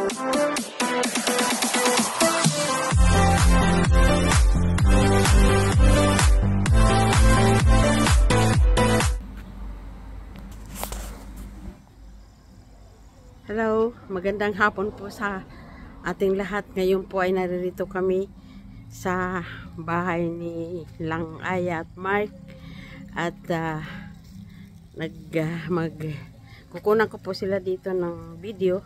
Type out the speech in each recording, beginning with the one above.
Hello, magandang hapon po sa ating lahat. Ngayon po ay naririto kami sa bahay ni Lang Aya at Mark at kukunan ko po sila dito ng video.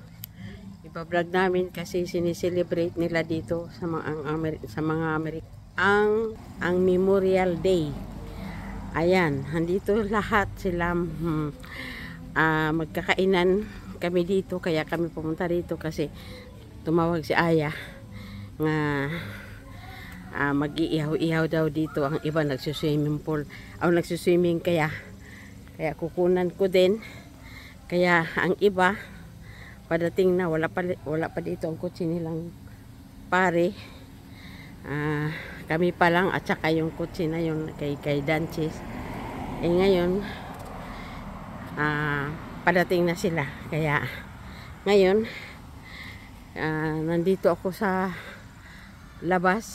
Iba-vlog namin kasi sinicelebrate nila dito sa mga ang Memorial Day. Ayan, handito lahat sila magkakainan kami dito, kaya kami pumunta dito kasi tumawag si Aya nga mag-iihaw-ihaw daw dito. Ang iba nagsuswimming pool, nagsuswimming, kaya kukunan ko din. Kaya ang iba padating na, wala pa dito ang kotse nilang pare. Kami pa lang at saka yung kotse na yun kay Danches. Ngayon padating na sila, kaya ngayon nandito ako sa labas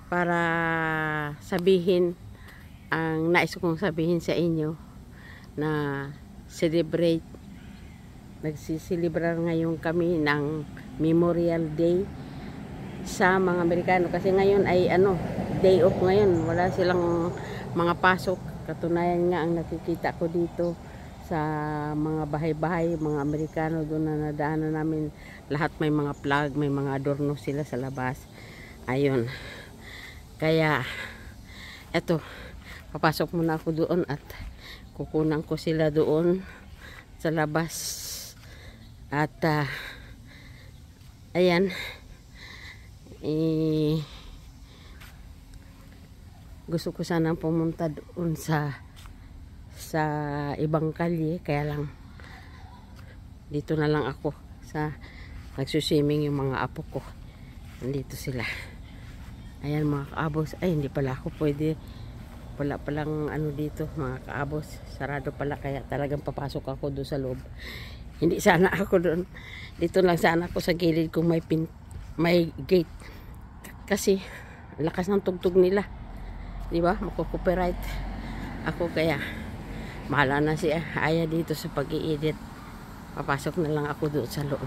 para sabihin ang nais kong sabihin sa inyo na nagsisilibrar ngayon kami ng Memorial Day sa mga Amerikano, kasi ngayon ay day off ngayon, wala silang mga pasok. Katunayan nga ang nakikita ko dito sa mga bahay-bahay, mga Amerikano doon na nadaanan namin, lahat may mga flag, may mga adorno sila sa labas. Ayun, kaya eto, papasok muna ako doon at kukunan ko sila doon sa labas. At ayan, gusto ko sanang pumunta doon sa ibang kalye, kaya lang dito na lang ako sa nagsuswimming yung mga apo ko. Nandito sila. Ayan mga kaabos. Ay, hindi pala ako pwede, wala palang dito mga kaabos, sarado pala, kaya talagang papasok ako doon sa loob. Hindi sana ako doon, dito lang sana ako sa gilid kung may gate, kasi lakas ng tugtog nila, di ba? Mako-copyright ako, kaya mahala na si Aya dito sa pag-i-edit. Papasok na lang ako doon sa loob.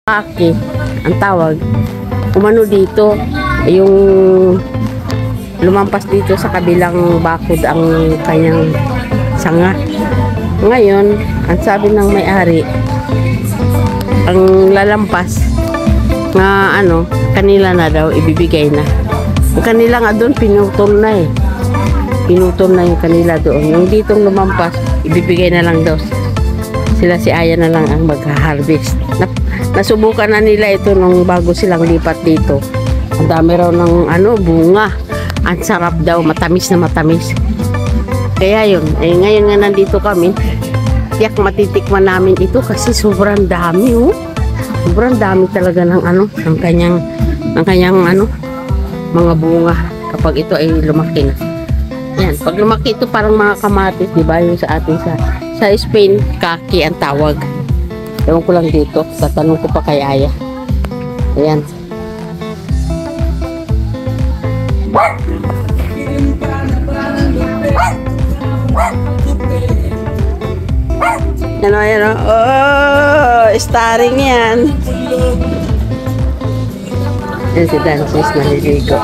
Kaki, ang tawag. Umano dito, yung lumampas dito sa kabilang bakod ang kanyang sanga. Ngayon, ang sabi ng may-ari, ang lalampas na ano, kanila na daw, ibibigay na. Yung kanila nga doon, pinutol na eh. Pinutol na yung kanila doon. Yung ditong lumampas, ibibigay na lang daw. Sila si Aya na lang ang magha-harvest. Nasubukan na nila ito nung bago silang lipat dito. Ang dami raw ng ano, bunga. Ang sarap daw, matamis na matamis. Kaya yun, eh, ngayon nga nandito kami, tiyak matitikman namin ito kasi sobrang dami, oh. Sobrang dami talaga ng ano, ng kanyang ano, mga bunga kapag ito ay lumaki na. Yan, pag lumaki ito parang mga kamatis, di ba? Yung sa atin sa Spain, kaki ang tawag. Ewan ko lang dito, tatanong ko pa kay Aya. Ayan. Ano, yan, oh, starring yan. Yan si Dances, maliligo.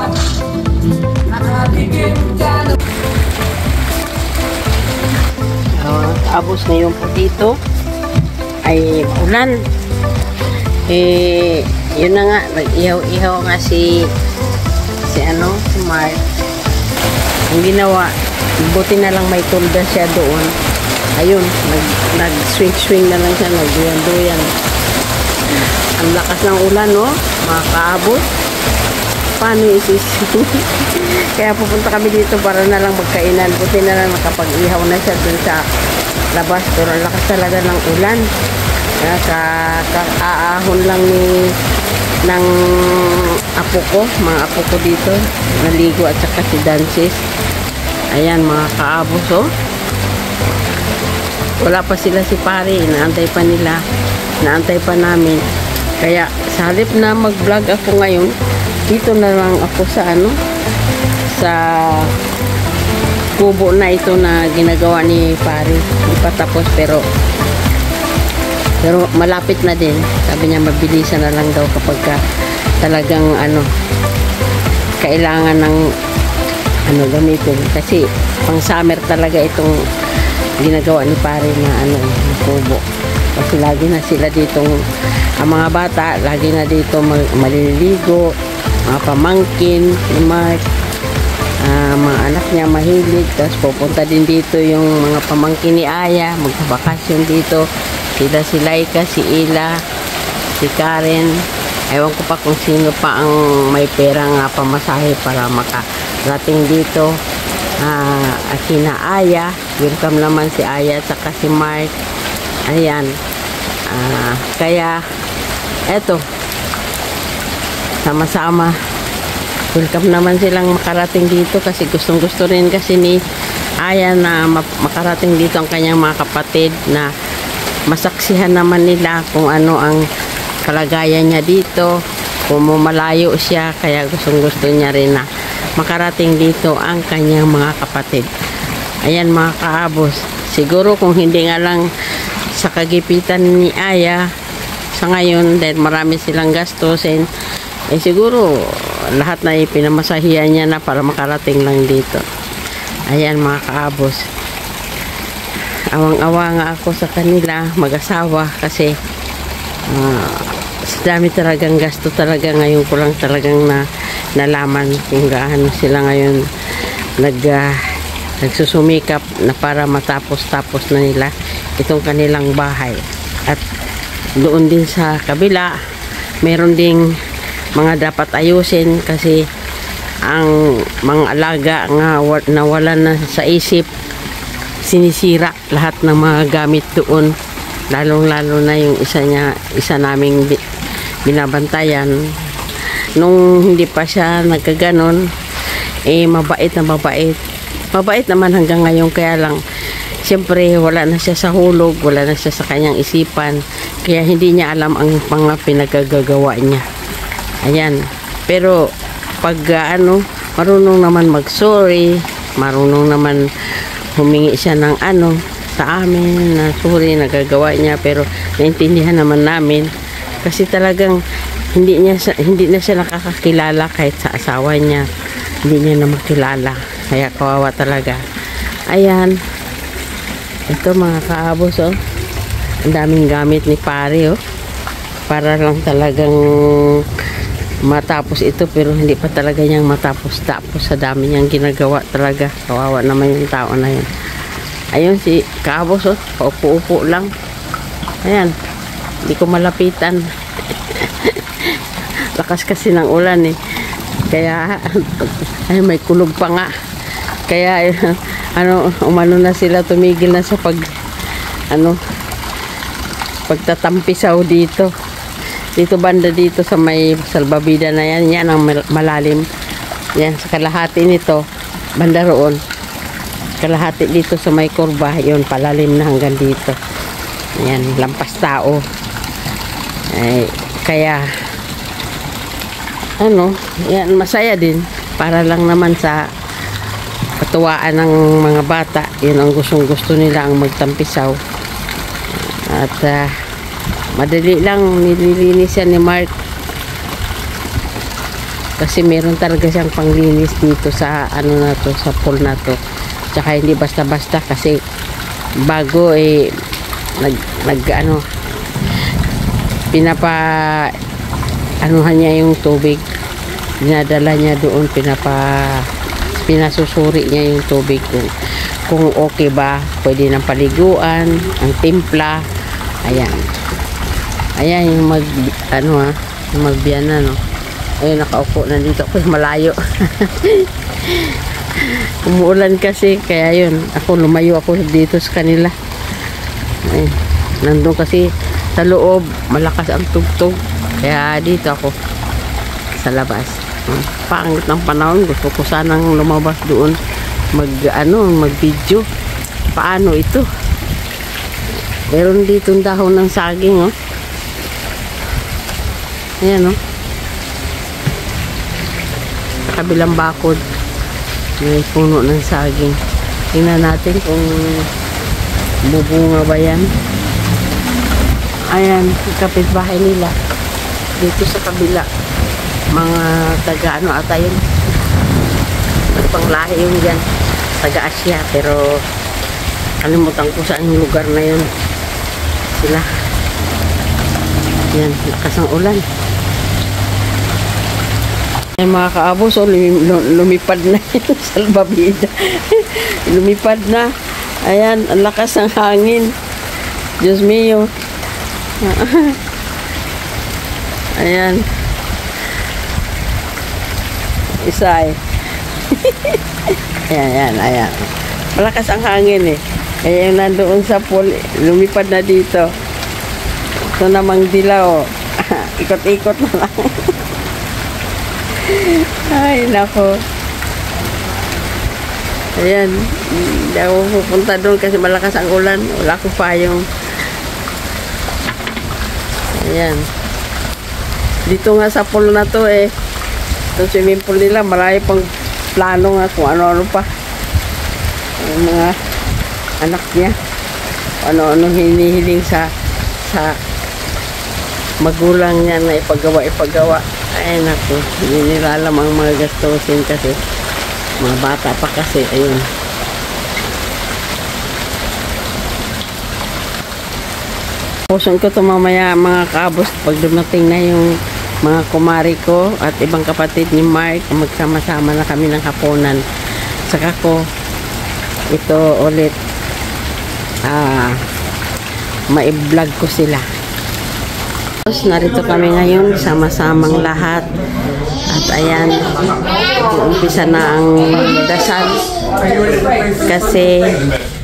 Abos ngayon po dito ay ulan. Eh, yun na nga, nag-ihaw-ihaw nga si Mark. Ang ginawa, buti na lang may tulda siya doon. Ayun, nag-swing na lang siya, nagduyan-duyan. Ang lakas ng ulan, no? Mga kaabot. Paano isis? Kaya pupunta kami dito para na lang magkainan. Buti na lang nakapag-ihaw na siya dun sa labas. Pero ang lakas talaga ng ulan. Kaya aahon lang ng apo ko, mga apo ko dito. Naligo at saka si Dances. Ayan, mga kaabos, oh. Wala pa sila si pare, inaantay pa nila, inaantay pa namin. Kaya sa halip na mag-vlog ako ngayon, dito na lang ako sa sa kubo na ito na ginagawa ni pare. Hindi pa tapos pero malapit na din. Sabi niya mabilisan na lang daw kapag talagang kailangan ng gamitin. Kasi pang summer talaga itong ginagawa ni pare na kubo. Kasi lagi na sila ditong ang mga bata lagi na dito maliligo, mga pamangkin ni Mark, mga anak niya mahilig. Tapos pupunta din dito yung mga pamangkin ni Aya, magbabakasyon dito sila, si Laika, si Ila, si Karen. Ewan ko pa kung sino pa ang may pera nga pamasahe para makarating dito. Akina Aya, welcome naman si Aya at saka si Mark. Ayan, kaya eto, sama-sama welcome naman silang makarating dito kasi gustong gusto rin kasi ni Aya na makarating dito ang kanyang mga kapatid na masaksihan naman nila kung ano ang kalagayan niya dito, kung malayo siya, kaya gustong gusto niya rin na makarating dito ang kanyang mga kapatid. Ayan mga kaabos, siguro kung hindi nga lang sa kagipitan ni Aya sa ngayon dahil marami silang gastusin, siguro lahat na ipinamasahiyan niya na para makarating lang dito. Ayan mga kaabos, awang-awa nga ako sa kanila mag-asawa kasi sa dami talagang gasto talaga. Ngayon ko lang talagang nalaman kung gaano sila ngayon nagsusumikap na para matapos-tapos na nila itong kanilang bahay. At doon din sa kabila meron ding mga dapat ayusin kasi ang mga alaga nga nawala na sa isip, sinisira lahat ng mga gamit doon, lalong-lalo na yung isa naming binabantayan. Nung hindi pa siya nagkaganon, mabait na mabait naman hanggang ngayon, kaya lang siyempre wala na siya sa hulog, wala na siya sa kanyang isipan, kaya hindi niya alam ang mga pinagagagawa niya. Ayan, pero pag marunong naman mag-sorry, marunong naman humingi siya ng sa amin na sorry nagagawa niya, pero naintindihan naman namin Kasi talagang hindi na siya nakakakilala kahit sa asawa niya. Hindi niya na makilala. Kaya kawawa talaga. Ayan. Ito mga kaabos, oh. Ang daming gamit ni pare, oh. Para lang talagang matapos ito, pero hindi pa talaga niyang matapos-tapos sa dami niyang ginagawa talaga. Kawawa naman yung tao na yun. Ayun si kaabos, oh. Paupo-upo lang. Ayan. Hindi ko malapitan. Lakas kasi ng ulan, eh. Kaya ay may kulog pa nga. Kaya umano na sila, tumigil na sa pagtatampisaw dito. Dito banda dito sa may salbabida na yan. Yan ang malalim. Yan sa kalahati nito, banda roon. Kalahati dito sa may kurba, yun palalim na hanggang dito. Yan, lampas tao. Ay, kaya yan, masaya din. Para lang naman sa katuwaan ng mga bata. Yun ang gustong-gusto nila, ang magtampisaw. At madali lang nililinis yan ni Mark. Kasi meron talaga siyang panglinis dito sa sa pool na to. Tsaka hindi basta-basta kasi bago anuhan niya yung tubig, dinadala niya doon, pinasusuri niya yung tubig kung okay ba, pwede ng paliguan, ang timpla. Ayan yung magbiyanan, no. Ayun, nakaupo na dito ako, malayo. Umuulan kasi, kaya yun, lumayo ako dito sa kanila. Ayun, nandun kasi sa loob, malakas ang tugtog. Kaya dito ako sa labas. Pangit ng panahon, gusto ko sanang lumabas doon mag-video. Paano ito? Meron dito dahon ng saging, oh. Ayan, oh. Sa kabilang bakod may puno ng saging. Tingnan natin kung bubunga ba yan. Ayan, kapitbahay nila dito sa kabila, mga taga ata yun, panglahi yun dyan, taga Asya, pero kalimutan ko saan yung lugar na yun sila. Yan, lakas ang ulan. Ay mga kaabos, lumipad na yung salbabida. Lumipad na. Ayan, ang lakas ng hangin. Diyos mio. Ayan. Isa, eh. Ayan. Malakas ang hangin, eh. Kaya yung nandoon sa pool, lumipad na dito. Ito namang dilaw. Ikot-ikot na lang. Ay, nako. Ayan. Hindi ako pupunta doon kasi malakas ang ulan. Wala akong payong. Ayan. Dito nga sa pool na to, eh. Itong swimming pool nila, marami pang plano nga kung ano-ano pa. Yung mga anak niya. Ano-ano hinihiling sa magulang niya na ipagawa. Ay, naku. Hindi nila alam ang mga gastusin kasi mga bata pa kasi. Ayun. Puson ko ito mamaya mga kabos pag dumating na yung mga kumari ko at ibang kapatid ni Mark, magsama-sama na kami ng hapunan. Saka ko ito ulit ma-vlog ko sila. Narito kami ngayon sama-samang lahat at ayan, umpisa na ang dasal kasi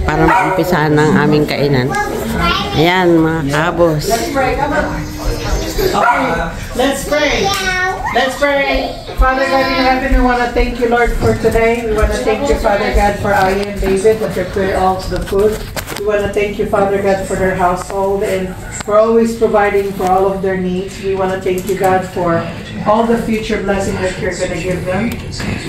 para umpisa na ang aming kainan. Ayan mga kabos. Let's pray. Let's pray. Father God in heaven, we want to thank you, Lord, for today. We want to thank you, Father God, for Ali and David that prepare all the food. We want to thank you, Father God, for their household and for always providing for all of their needs. We want to thank you, God, for all the future blessings that you're going to give them.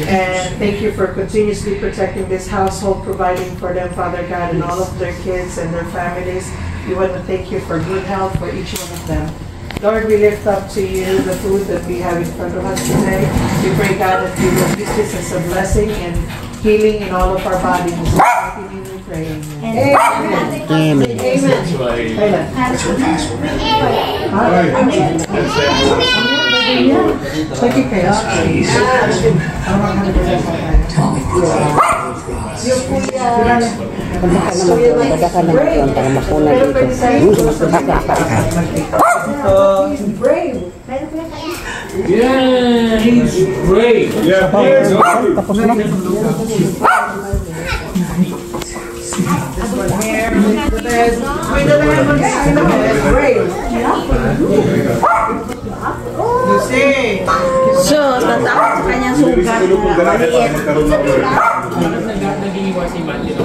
And thank you for continuously protecting this household, providing for them, Father God, and all of their kids and their families. We want to thank you for good health for each one of them. Lord, we lift up to you the food that we have in front of us today. We pray, God, that you will use this as a blessing and healing in all of our bodies. In the mighty name we pray. Amen. Amen. Kailan? Lagi kayo? Badakan na ang tanga makuna dito. Yeah, he's brave. Yeah, Tapos na. So, tatapos sa kanyang sugat na maliit.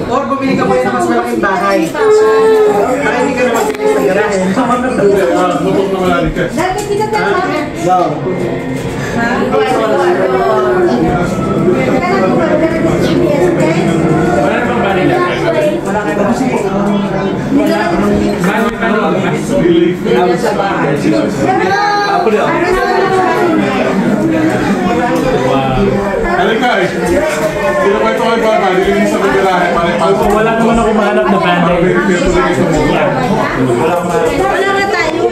Or bumili ka pa yun ng mas malaking bahay. Para hindi ka na magpilis sa garahe. Dahil hindi ka tayo. Wala naman ako mahanap na band-aid. Wala nga tayo.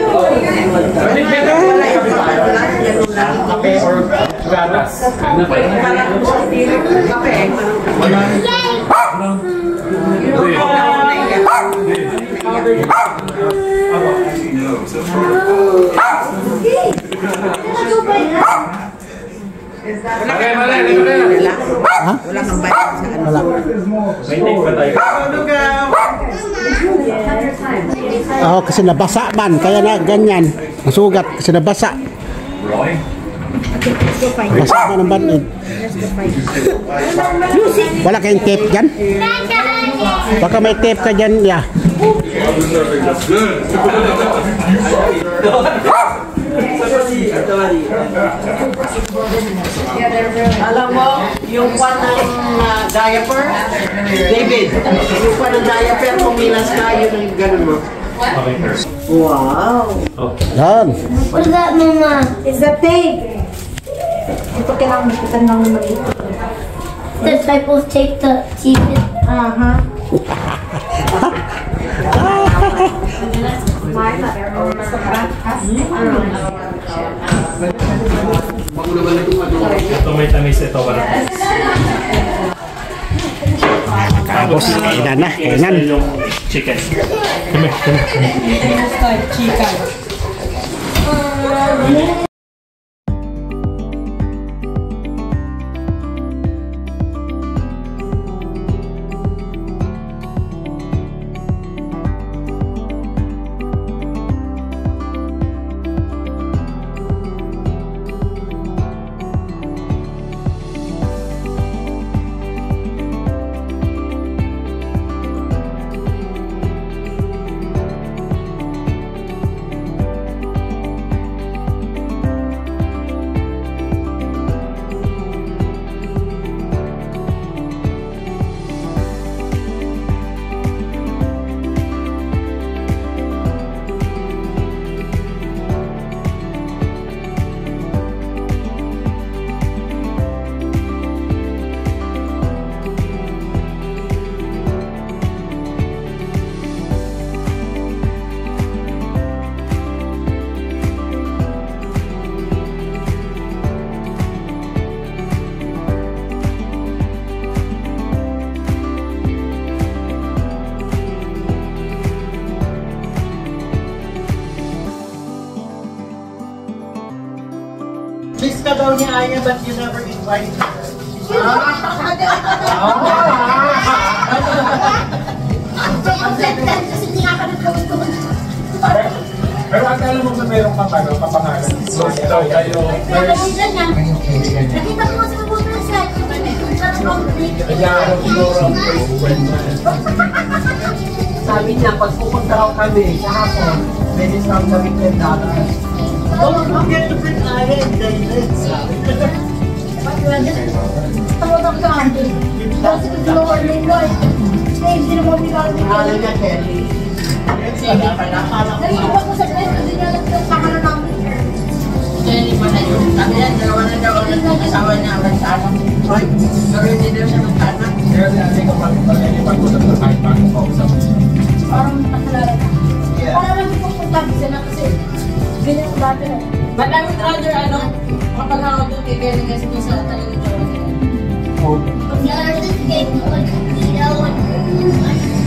Kape or gatas. Wala kang bayad sa ano. Wala. May take ba tayo? Oo, kasi nabasa man. Kaya na ganyan. Masugat kasi nabasa. Roy? Basa man ang bandit. Wala kayong tape dyan? Baka may tape ka dyan, ya. Alam mo, yung kwan ng diaper, David, yung kwan ng diaper, kumilas ka, yun ang ganun mo. Okay. Wow! Yan. What's that, Mama? It's a pig. Ito kailangan makitan ng maliit. That's why both take the teeth. Uh-huh. Ito may tamis, ito wala. Tapos, kainan na. Kainan. Yung chicken. Kami. Miss ka daw ni Aya, but you never invite her. Pero akala mo na mayroong kapangalan. So, ito, kayo. Nakita ko sa computer set. Kaya ako siguro ang kwento. Sabi niya, pag pupunta raw kami sa hapon, may discount kami $10. Don't forget to bring Aya and David, sabi. Tawag ka, Andy. Kasi kung lower lane ko, hindi naman pinagawa. Pangalan niya, Kelly. Naiiwan ko sa friend, hindi niya alam yung pangalan ng Sabi niya, dalawa na daw ang asawa niya ang sana. Hoy, pero hindi daw siya magkana. Kaya kasi kapag pag-usap na kahit bago kausap. Parang nakalala na. Parang lang po punta na kasi ganyan ko dati na. But I would rather, kapag ako doon, kaibigan kasi kung saan talaga ito.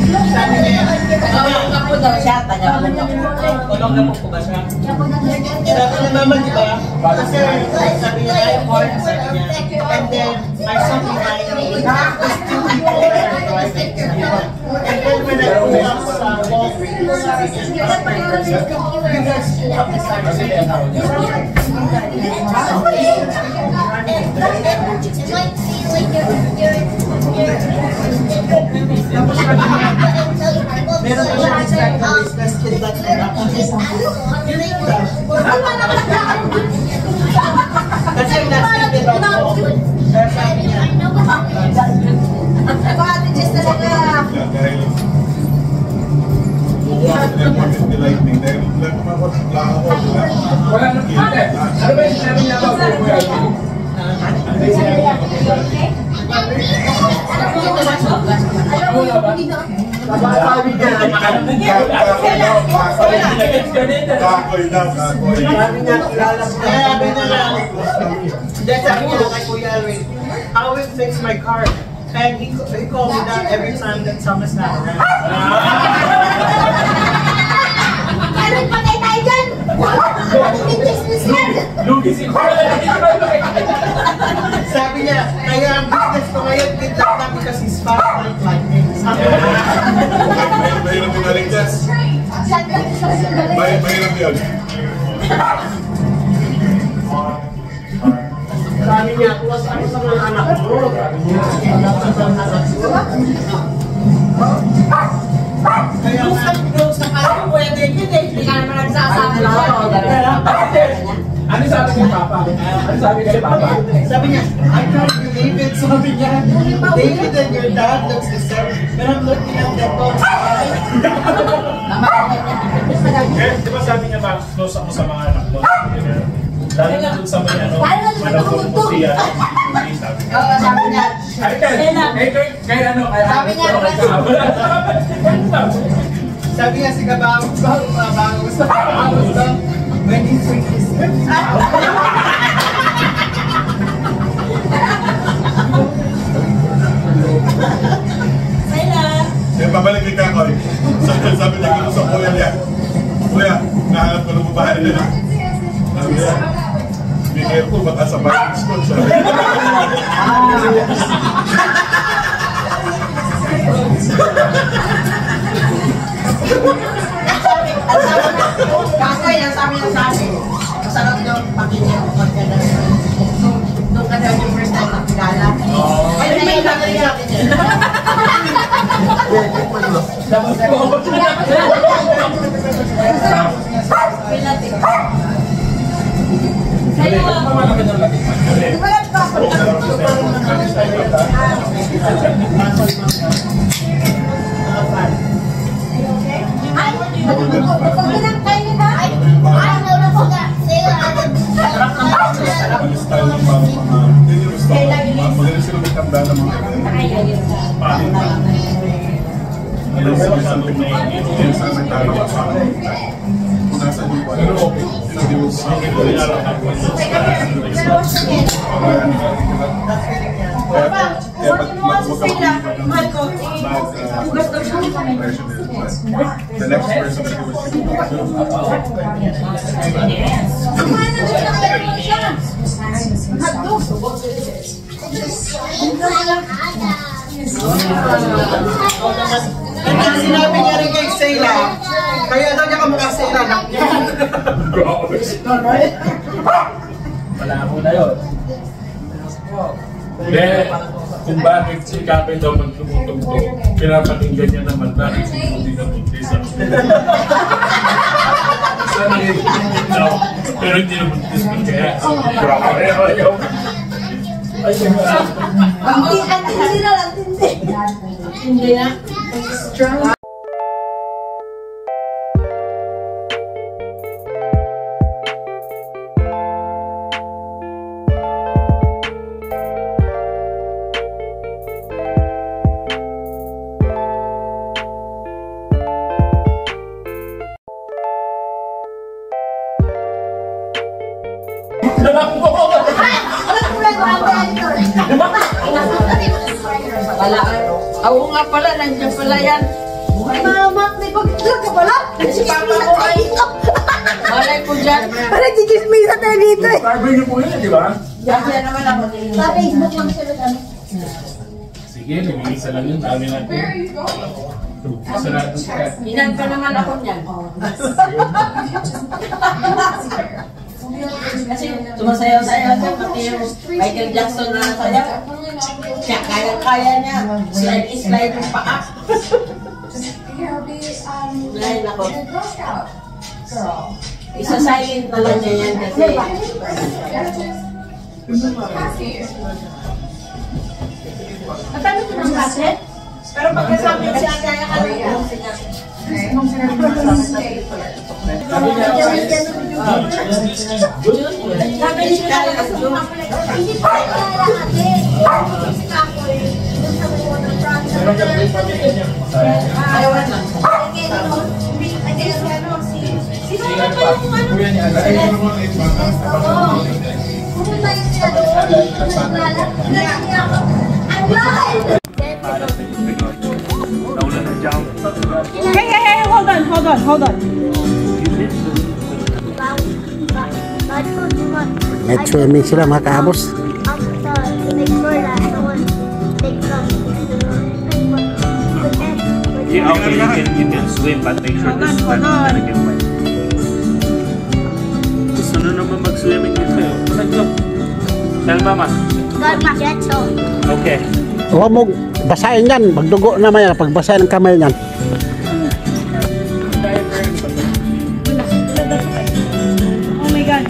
Sabi niya, tulong ka po daw siya, taga-tulong ka po. Tulong na po ba siya? Sabi niya naman, di ba? Kasi sabi niya, I'm born, sabi niya. And then, my son behind me, there's two people that are driving. And then when I go up sa Walgreens, sabi niya, you guys have the same thing. It might feel like you're Meron pa siya start na business kid that kasi nag-start din ako. Kaya sabi niya, just talaga. Wala na ate. Ano ba yung sinabi niya ba? sabi niya, kilala sabi niya kay Kuya Alvin, I will fix my car. And he called me that every time that someone's not around. Meron patay tayo dyan! Business yan! Sabi niya, kaya ang business ko ngayon, good luck na because he's fast like lightning. Mahirap yung naligtas. Mahirap yun. Sabi niya, tuwas ako sa mga anak mo. Kaya nga, sa kanya pwede yun eh. Hindi ka naman nagsasabi lang. Ano sabi ni Papa? Ano sabi ni Papa? Sabi niya, I can't believe it. Sabi niya, David and your dad looks the same. But I'm looking at them both. Di ba sabi niya, Max, close ako sa mga anak mo? Lalo na dun sa may manapong mo siya. Sabi niya. Sabi niya, Sabi niya, sabi niya si Kabago, gusto. When he drinks his Yung pabalik ni Kakoy. Sabi niya sa kuya niya. Kuya, nahanap ko ng babae nila. Sabi niya, be careful, baka sa bike school. Sabi niya. Kakoy, ang sabi niya sa akin, masarap daw pakinggan mo pagka nung ka daw yung first time nakilala. Ay, may sabi niya. Ang style ng mga yun yung style. Magaling sila magtanda ng mga palit. Alam mo sa something na yun sa nagtalo ka sa kung nasa yung wala. Pero okay. Hindi mo sa akin. The next person that Sinabi niya rin kay Sayla, kaya daw niya kamukha Sayla. wala mo na yun. Hindi, kung bakit si Kapit daw magtumutugtog, pinapakinggan niya naman bakit si Rudy na buntis ako. Pero hindi na buntis ko kaya. Pero ayaw. Hindi na. Wala. Oo nga pala, nandiyan pala yan. Mama, may pagkakas ka pala? Si Papa mo ay. Malay ko dyan. Parang chichismisa tayo dito eh. Sabi niyo po yun, di ba? Kaya naman ako. Sa Facebook lang sila kami. Sige, nag-iisa lang yun. Dami natin. Sarado ka. Inan pa naman ako niyan. Kasi sumasayaw-sayaw siya, pati yung Michael Jackson na sayaw. Siya, kaya niya. Slide yung paa. Slide ako. Isa-silent na lang niya yan kasi. Matalo ko ng kaset? Pero pagkasama siya, kaya ka rin. Sabi ni Kaya Jun. Hindi pa kilala natin. Si Kakoy. Doon sa mga project. Ayawan lang. Sino naman pa yung ano? Pumunta yung sila doon. Ang live! Nauna na jump. Hey, hold on. May swimming sila mga kaabos. Yeah, okay, you can swim, but make sure this is not gonna get wet. Gusto na naman mag-swimming dito yun. Go. Tell mama. Okay. Huwag mo basahin yan. Magdugo naman yan. Pag basahin ang kamay yan. Oh my God.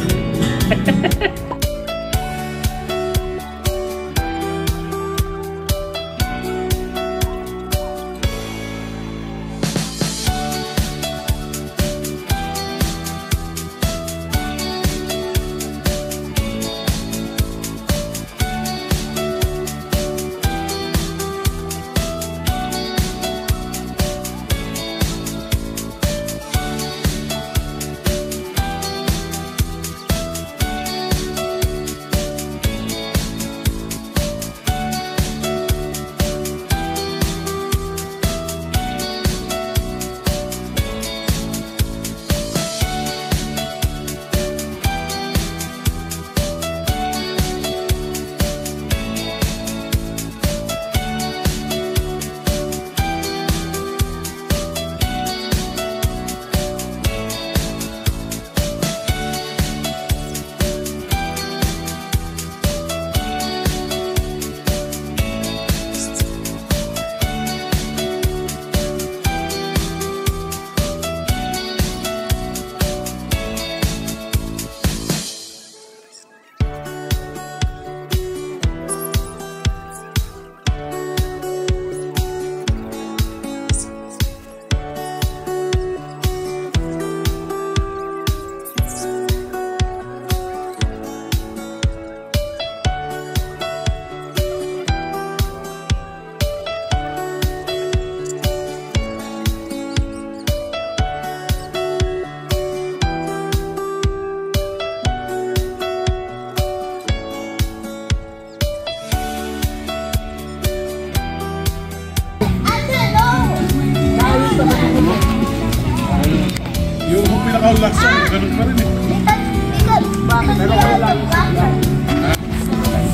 Yung pinaka-laksa, ganun pa rin eh.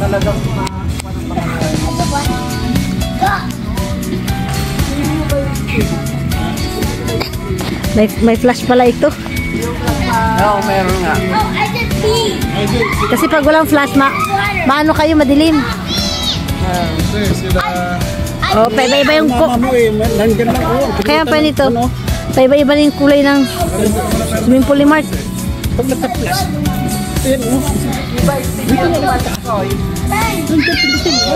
Talagang May flash pala ito. Oo, meron nga. Kasi pag walang flash, maano kayo, madilim. Sila... Oh, paiba-iba yung Nandiyan lang. kaya pa nito. Paiba-iba yung kulay ng swimming pool ni Mark. Pag naka-flash.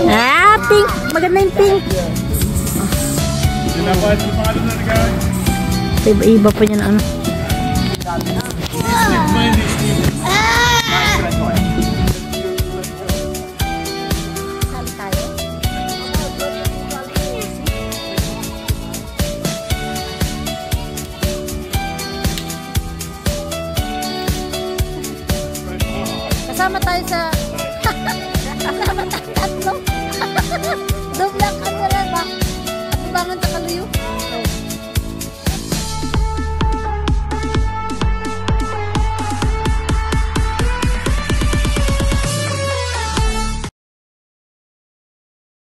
Ah, pink. Maganda yung pink. Sinabahan yung pangalan na nagawin. Paiba-iba pa niya na ano. Kasama tayo sa Doblak ka na ba? At bangon ta kaluyo.